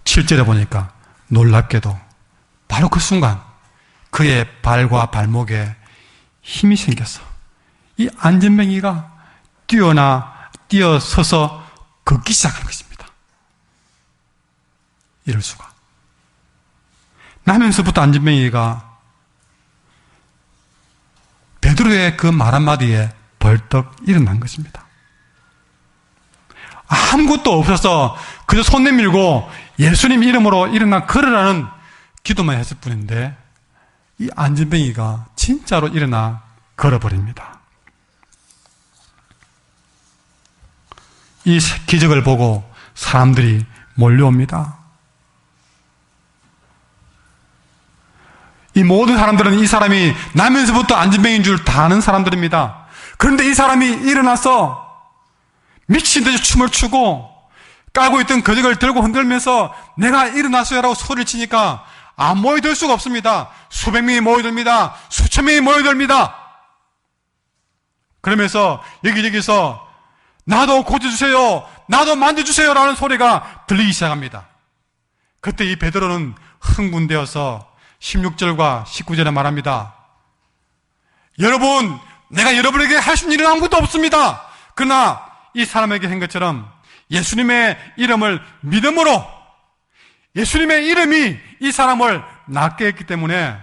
Speaker 1: 7절에 보니까 놀랍게도 바로 그 순간 그의 발과 발목에 힘이 생겨서 이 안진뱅이가 뛰어서서 걷기 시작한 것입니다. 이럴 수가. 나면서부터 안진뱅이가 베드로의 그 말 한마디에 벌떡 일어난 것입니다. 아무것도 없어서 그저 손 내밀고 예수님 이름으로 일어나 걸으라는 기도만 했을 뿐인데 이 안진뱅이가 진짜로 일어나 걸어버립니다. 이 기적을 보고 사람들이 몰려옵니다. 이 모든 사람들은 이 사람이 나면서부터 안진뱅이인 줄 다 아는 사람들입니다. 그런데 이 사람이 일어나서 미친 듯이 춤을 추고 깔고 있던 거적을 들고 흔들면서 내가 일어났어요라고 소리를 치니까 안 모여들 수가 없습니다. 수백 명이 모여듭니다. 수천 명이 모여듭니다. 그러면서 여기저기서 나도 고쳐주세요, 나도 만져주세요 라는 소리가 들리기 시작합니다. 그때 이 베드로는 흥분되어서 16절과 19절에 말합니다. 여러분, 내가 여러분에게 할 수 있는 일은 아무것도 없습니다. 그러나 이 사람에게 한 것처럼 예수님의 이름을 믿음으로, 예수님의 이름이 이 사람을 낫게 했기 때문에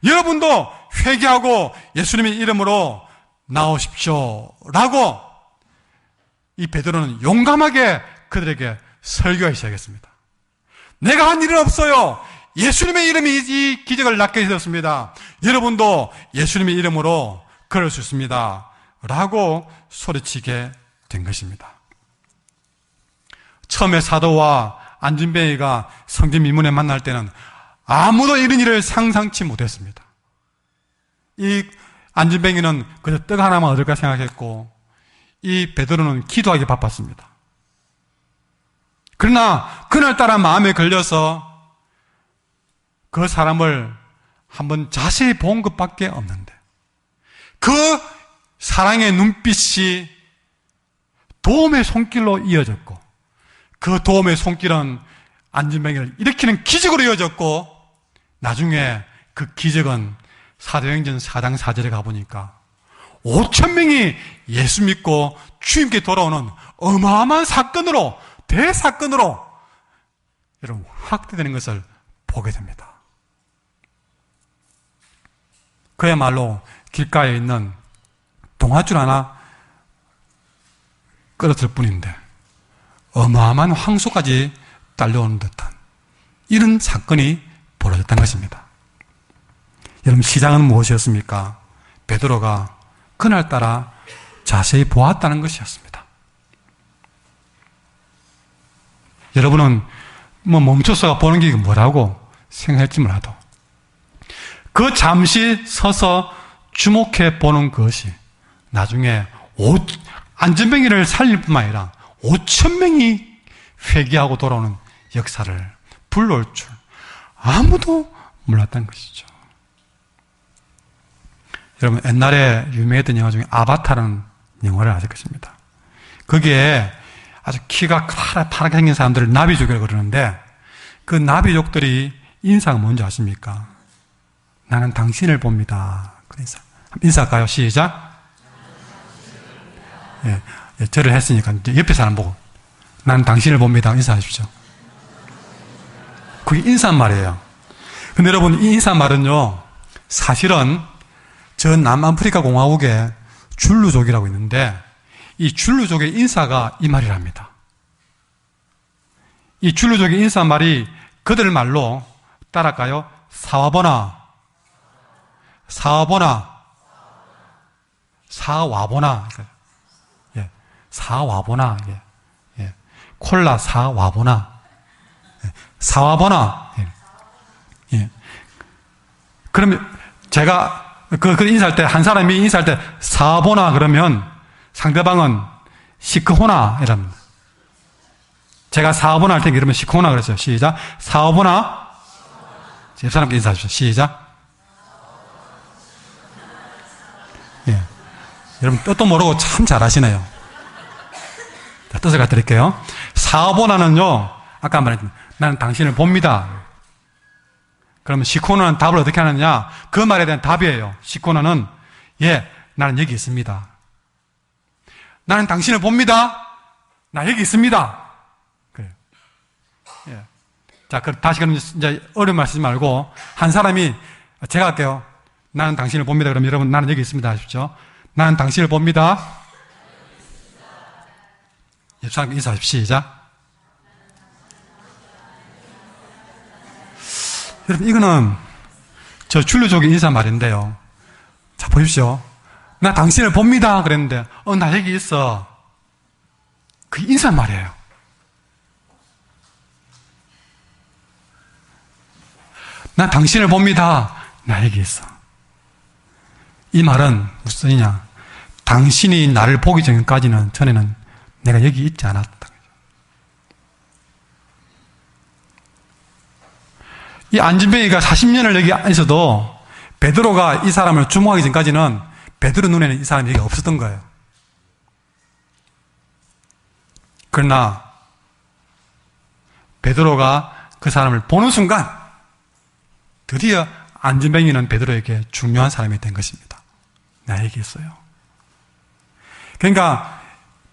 Speaker 1: 여러분도 회개하고 예수님의 이름으로 나오십시오 라고 이 베드로는 용감하게 그들에게 설교하기 시작했습니다. 내가 한 일은 없어요. 예수님의 이름이 이 기적을 낫게 해줬습니다. 여러분도 예수님의 이름으로 걸을 수 있습니다 라고 소리치게 된 것입니다. 처음에 사도와 안진뱅이가 성전 미문에 만날 때는 아무도 이런 일을 상상치 못했습니다. 이 안진뱅이는 그저 떡 하나만 얻을까 생각했고, 이 베드로는 기도하기 바빴습니다. 그러나 그날따라 마음에 걸려서 그 사람을 한번 자세히 본 것밖에 없는데, 그 사랑의 눈빛이 도움의 손길로 이어졌고, 그 도움의 손길은 안진뱅이를 일으키는 기적으로 이어졌고, 나중에 그 기적은 사도행전 4장 4절에 가보니까 5,000명이 예수 믿고 주님께 돌아오는 어마어마한 사건으로, 대사건으로 여러분 확대되는 것을 보게 됩니다. 그야말로 길가에 있는 동아줄 하나 끌었을 뿐인데 어마어마한 황소까지 딸려오는 듯한 이런 사건이 벌어졌던 것입니다. 여러분, 시작은 무엇이었습니까? 베드로가 그날따라 자세히 보았다는 것이었습니다. 여러분은 멈춰서 보는 게 뭐라고 생각할지 몰라도 그 잠시 서서 주목해 보는 것이 나중에 안진뱅이를 살릴 뿐만 아니라 5,000명이 회개하고 돌아오는 역사를 불러올 줄 아무도 몰랐다는 것이죠. 여러분, 옛날에 유명했던 영화 중에 아바타라는 영화를 아실 것입니다. 거기에 아주 키가 파랗게 생긴 사람들을 나비족이라고 그러는데, 그 나비족들이 인사가 뭔지 아십니까? 나는 당신을 봅니다. 그 인사할까요? 시작. 예, 절을 했으니까 이제 옆에 사람 보고 나는 당신을 봅니다. 인사하십시오. 그게 인사말이에요. 근데 여러분, 이 인사말은요, 사실은 저 남아프리카 공화국에 줄루족이라고 있는데, 이 줄루족의 인사가 이 말이랍니다. 이 줄루족의 인사말이 그들 말로 따랄까요? 사와보나, 예, 사와보나, 예, 콜라 사와보나, 예, 사와보나, 예. 그러면 제가 그 인사할 때, 한 사람이 인사할 때 사보나 그러면 상대방은 시크호나 이랍니다. 제가 사보나 할 때 이러면 시크호나 그랬어요. 시작. 사보나. 옆 사람께 인사하십시오. 시작. 예. 여러분, 뜻도 모르고 참 잘하시네요. 자, 뜻을 갖다 드릴게요. 사보나는요, 아까 말했던 나는 당신을 봅니다. 그러면 시코나는 답을 어떻게 하느냐? 그 말에 대한 답이에요. 시코나는, 예, 나는 여기 있습니다. 나는 당신을 봅니다. 나 여기 있습니다. 그래요. 예. 자, 다시 그럼 이제 어려운 말 쓰지 말고, 한 사람이, 제가 할게요. 나는 당신을 봅니다. 그럼 여러분, 나는 여기 있습니다. 하십시오. 나는 당신을 봅니다. 옆 사람 인사하십시오. 시작. 여러분, 이거는 저 줄루족의 인사말인데요. 자, 보십시오. 나 당신을 봅니다. 그랬는데, 나 여기 있어. 그 인사말이에요. 나 당신을 봅니다. 나 여기 있어. 이 말은 무슨 뜻이냐? 당신이 나를 보기 전까지는, 전에는 내가 여기 있지 않았다. 이 안진뱅이가 40년을 여기 있어도 베드로가 이 사람을 주목하기 전까지는 베드로 눈에는 이 사람이 여기 없었던 거예요. 그러나 베드로가 그 사람을 보는 순간 드디어 안진뱅이는 베드로에게 중요한 사람이 된 것입니다. 나 여기 있어요. 그러니까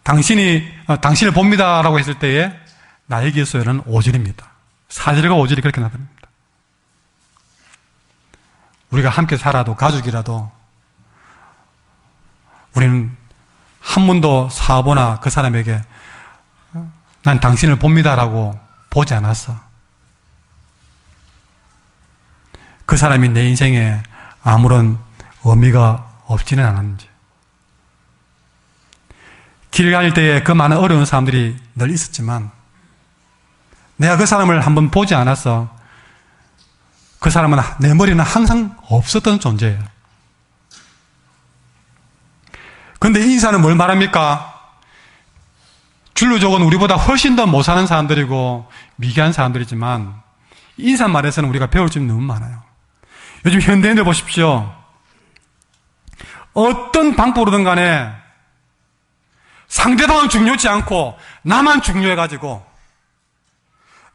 Speaker 1: 당신을 봅니다라고 했을 때에 나 여기 있어요는 5절입니다. 4절과 5절이 그렇게 나옵니다. 우리가 함께 살아도 가족이라도 우리는 한 번도 사보나 그 사람에게 난 당신을 봅니다라고 보지 않았어. 그 사람이 내 인생에 아무런 의미가 없지는 않았는지, 길 다닐 때에 그 많은 어려운 사람들이 늘 있었지만 내가 그 사람을 한번 보지 않아서 그 사람은 내 머리는 항상 없었던 존재예요. 그런데 인사는 뭘 말합니까? 줄루족은 우리보다 훨씬 더 못 사는 사람들이고 미개한 사람들이지만 인사말에서는 우리가 배울 점이 너무 많아요. 요즘 현대인들 보십시오. 어떤 방법으로든 간에 상대방은 중요치 않고 나만 중요해가지고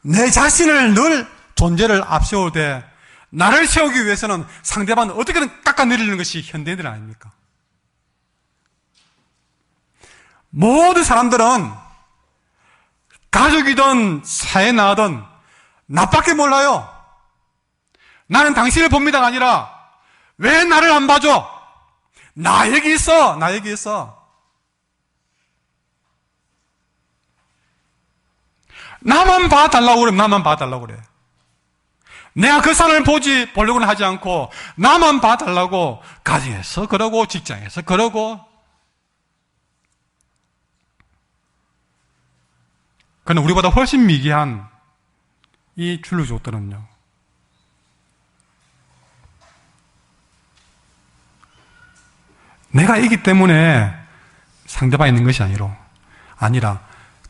Speaker 1: 내 자신을 늘 존재를 앞세울 때 나를 세우기 위해서는 상대방을 어떻게든 깎아내리는 것이 현대인들 아닙니까? 모든 사람들은 가족이든 사회 나든 나밖에 몰라요. 나는 당신을 봅니다가 아니라 왜 나를 안 봐줘? 나 여기 있어. 나 여기 있어. 나만 봐달라고 그래. 나만 봐달라고 그래. 내가 그 사람을 보려고는 하지 않고 나만 봐달라고 가정에서 그러고 직장에서 그러고. 그러나 우리보다 훨씬 미개한 이 줄루족들은요, 내가 있기 때문에 상대방이 있는 것이 아니라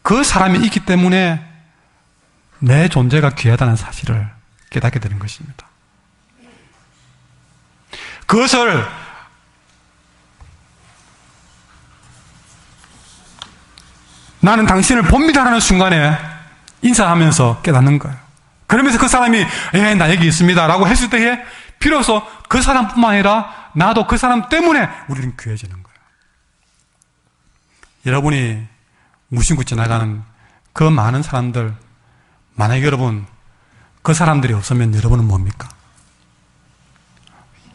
Speaker 1: 그 사람이 있기 때문에 내 존재가 귀하다는 사실을 깨닫게 되는 것입니다. 그것을 나는 당신을 봅니다라는 순간에 인사하면서 깨닫는 거예요. 그러면서 그 사람이 나 여기 있습니다 라고 했을 때에 비로소 그 사람뿐만 아니라 나도 그 사람 때문에 우리는 귀해지는 거예요. 여러분이 무심코 지나가는 그 많은 사람들, 만약에 여러분 그 사람들이 없으면 여러분은 뭡니까?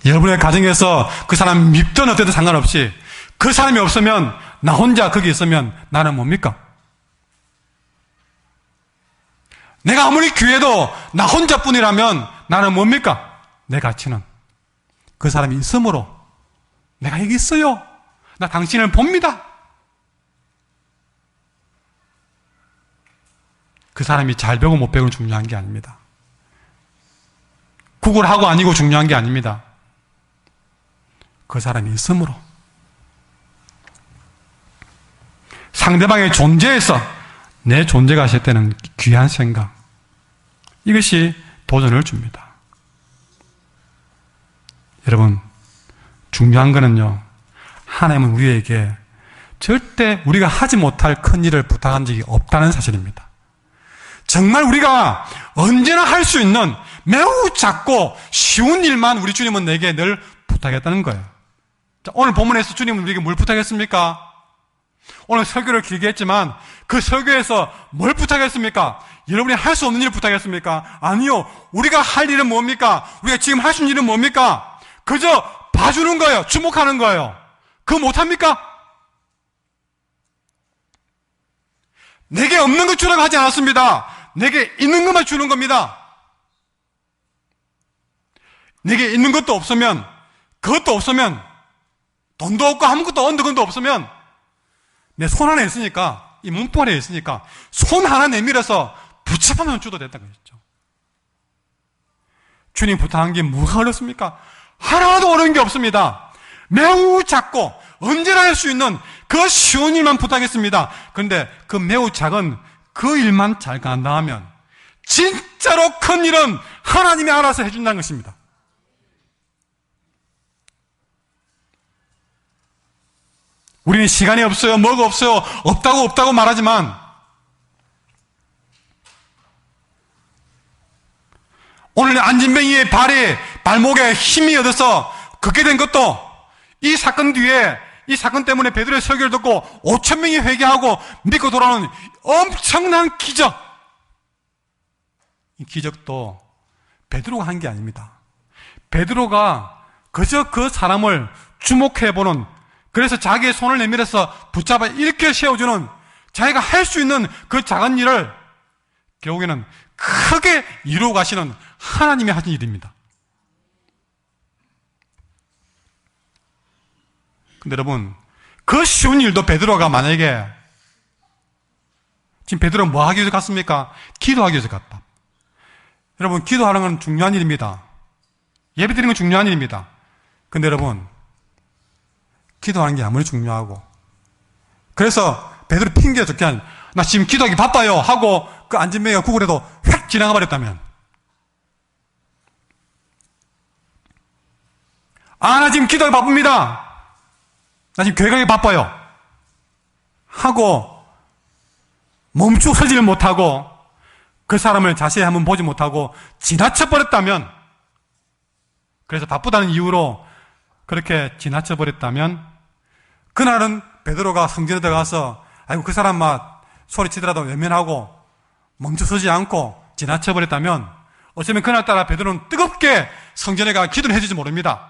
Speaker 1: 여러분의 가정에서 그 사람 밉든 어쨌든 상관없이 그 사람이 없으면 나 혼자 거기 있으면 나는 뭡니까? 내가 아무리 귀해도 나 혼자뿐이라면 나는 뭡니까? 내 가치는 그 사람이 있으므로 내가 여기 있어요. 나 당신을 봅니다. 그 사람이 잘 배우고 못 배우는 중요한 게 아닙니다. 구걸하고 아니고 중요한 게 아닙니다. 그 사람이 있으므로 상대방의 존재에서 내 존재가 있을 때는 귀한 생각, 이것이 도전을 줍니다. 여러분, 중요한 거는요, 하나님은 우리에게 절대 우리가 하지 못할 큰 일을 부탁한 적이 없다는 사실입니다. 정말 우리가 언제나 할 수 있는 매우 작고 쉬운 일만 우리 주님은 내게 늘 부탁했다는 거예요. 자, 오늘 본문에서 주님은 우리에게 뭘 부탁했습니까? 오늘 설교를 길게 했지만 그 설교에서 뭘 부탁했습니까? 여러분이 할 수 없는 일을 부탁했습니까? 아니요. 우리가 할 일은 뭡니까? 우리가 지금 할 수 있는 일은 뭡니까? 그저 봐주는 거예요. 주목하는 거예요. 그거 못합니까? 내게 없는 것 주라고 하지 않았습니다. 내게 있는 것만 주는 겁니다. 내게 있는 것도 없으면, 그것도 없으면, 돈도 없고 아무것도 언덕도 없으면 내 손 하나 있으니까, 이 문포 안에 있으니까 손 하나 내밀어서 붙잡으면 주도 됐다는 것이죠. 주님 부탁한 게 뭐가 어렵습니까? 하나도 어려운 게 없습니다. 매우 작고 언제나 할 수 있는 그 쉬운 일만 부탁했습니다. 그런데 그 매우 작은 그 일만 잘 감당하면 진짜로 큰 일은 하나님이 알아서 해준다는 것입니다. 우리는 시간이 없어요, 뭐가 없어요, 없다고 말하지만 오늘 안진뱅이의 발목에 힘이 얻어서 걷게 된 것도 이 사건 뒤에, 이 사건 때문에 베드로의 설교를 듣고 5,000명이 회개하고 믿고 돌아오는 엄청난 기적. 이 기적도 베드로가 한 게 아닙니다. 베드로가 그저 그 사람을 주목해보는, 그래서 자기의 손을 내밀어서 붙잡아 이렇게 세워주는, 자기가 할 수 있는 그 작은 일을 결국에는 크게 이루어 가시는 하나님이 하신 일입니다. 근데 여러분, 그 쉬운 일도 베드로가 만약에, 지금 베드로는 뭐 하기 위해서 갔습니까? 기도하기 위해서 갔다. 여러분, 기도하는 건 중요한 일입니다. 예배 드리는 건 중요한 일입니다. 근데 여러분, 기도하는 게 아무리 중요하고, 그래서 베드로 핑계가 좋게 하는, 나 지금 기도하기 바빠요 하고 그 안전뱅이가 구글에도 휙 지나가 버렸다면, 나 지금 기도하기 바쁩니다, 나 지금 교회 가기 바빠요 하고 멈추고 서지를 못하고 그 사람을 자세히 한번 보지 못하고 지나쳐버렸다면, 그래서 바쁘다는 이유로 그렇게 지나쳐버렸다면, 그날은 베드로가 성전에 들어가서 아이고 그 사람 막 소리치더라도 외면하고 멈춰서지 않고 지나쳐버렸다면, 어쩌면 그날따라 베드로는 뜨겁게 성전에 가 기도를 해주지 모릅니다.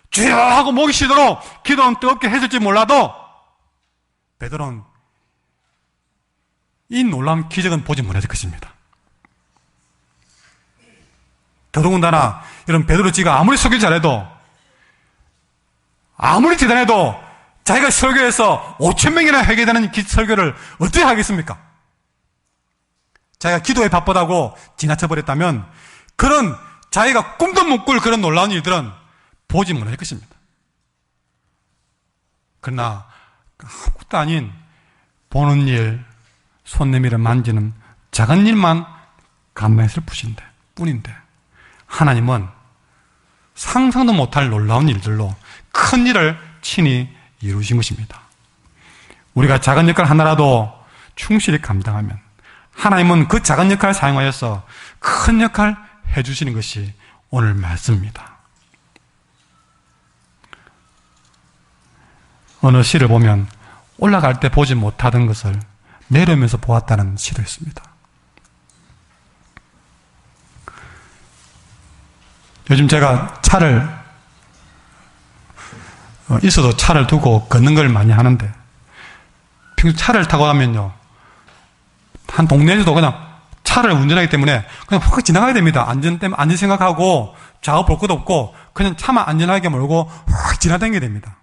Speaker 1: 주여 하고 목이 쉬도록 기도는 뜨겁게 해줄지 몰라도 베드로는 이 놀라운 기적은 보지 못했을 것입니다. 더더군다나 여러분, 베드로 지가 아무리 설교 잘해도, 아무리 대단해도 자기가 설교해서 5,000명이나 회개되는 설교를 어떻게 하겠습니까? 자기가 기도에 바쁘다고 지나쳐버렸다면 그런 자기가 꿈도 못 꿀 그런 놀라운 일들은 보지 못할 것입니다. 그러나 아무것도 아닌 보는 일, 손 내밀어 만지는 작은 일만 감당했을 뿐인데 하나님은 상상도 못할 놀라운 일들로 큰 일을 친히 이루신 것입니다. 우리가 작은 역할 하나라도 충실히 감당하면 하나님은 그 작은 역할을 사용하여서 큰 역할 해주시는 것이 오늘 말씀입니다. 어느 시를 보면 올라갈 때 보지 못하던 것을 내려오면서 보았다는 시도 있습니다. 요즘 제가 있어도 차를 두고 걷는 걸 많이 하는데, 평소 차를 타고 가면요, 한 동네에서도 그냥 차를 운전하기 때문에 그냥 확 지나가야 됩니다. 안전 생각하고 좌우 볼 것도 없고 그냥 차만 안전하게 몰고 확 지나다니게 됩니다.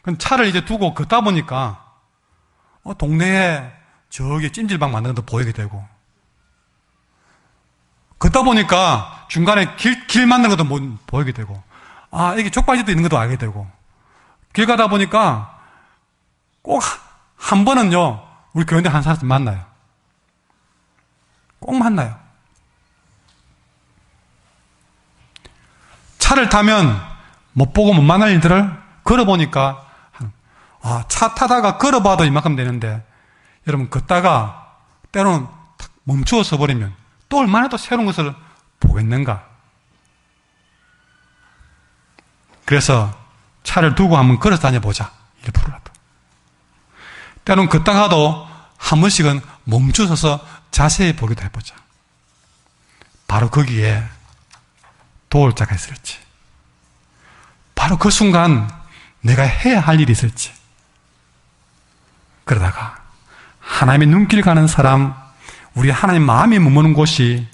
Speaker 1: 그럼 차를 이제 두고 걷다 보니까 동네에 저기 찜질방 만드는 것도 보이게 되고, 걷다 보니까 중간에 길 만드는 것도 보이게 되고, 이게 족발집도 있는 것도 알게 되고, 길 가다 보니까 꼭 한 번은요, 우리 교인들 한 사람씩 만나요. 꼭 만나요. 차를 타면 못 보고 못 만날 일들을 걸어보니까, 차 타다가 걸어봐도 이만큼 되는데, 여러분, 걷다가 때로는 멈추어 서버리면 또 얼마나 또 새로운 것을 보겠는가. 그래서 차를 두고 한번 걸어서 다녀보자, 일부러라도. 때로는 걷다가도 한 번씩은 멈추어서 자세히 보기도 해보자. 바로 거기에 도울 자가 있을지, 바로 그 순간 내가 해야 할 일이 있을지, 그러다가 하나님의 눈길 가는 사람, 우리 하나님 마음이 머무는 곳이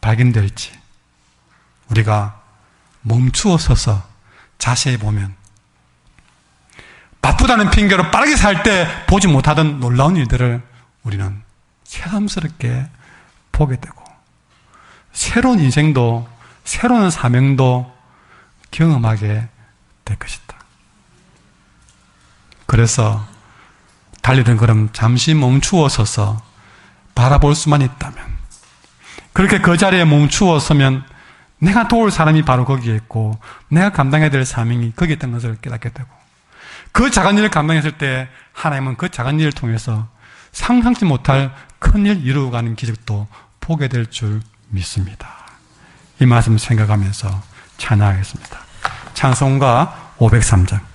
Speaker 1: 발견될지, 우리가 멈추어 서서 자세히 보면 바쁘다는 핑계로 빠르게 살 때 보지 못하던 놀라운 일들을 우리는 새삼스럽게 보게 되고, 새로운 인생도 새로운 사명도 경험하게 될 것이다. 그래서 달리던 걸음 잠시 멈추어 서서 바라볼 수만 있다면, 그렇게 그 자리에 멈추어 서면 내가 도울 사람이 바로 거기에 있고 내가 감당해야 될 사명이 거기에 있다는 것을 깨닫게 되고, 그 작은 일을 감당했을 때 하나님은 그 작은 일을 통해서 상상치 못할 큰 일 이루어가는 기적도 보게 될 줄 믿습니다. 이 말씀을 생각하면서 찬양하겠습니다. 찬송가 503장.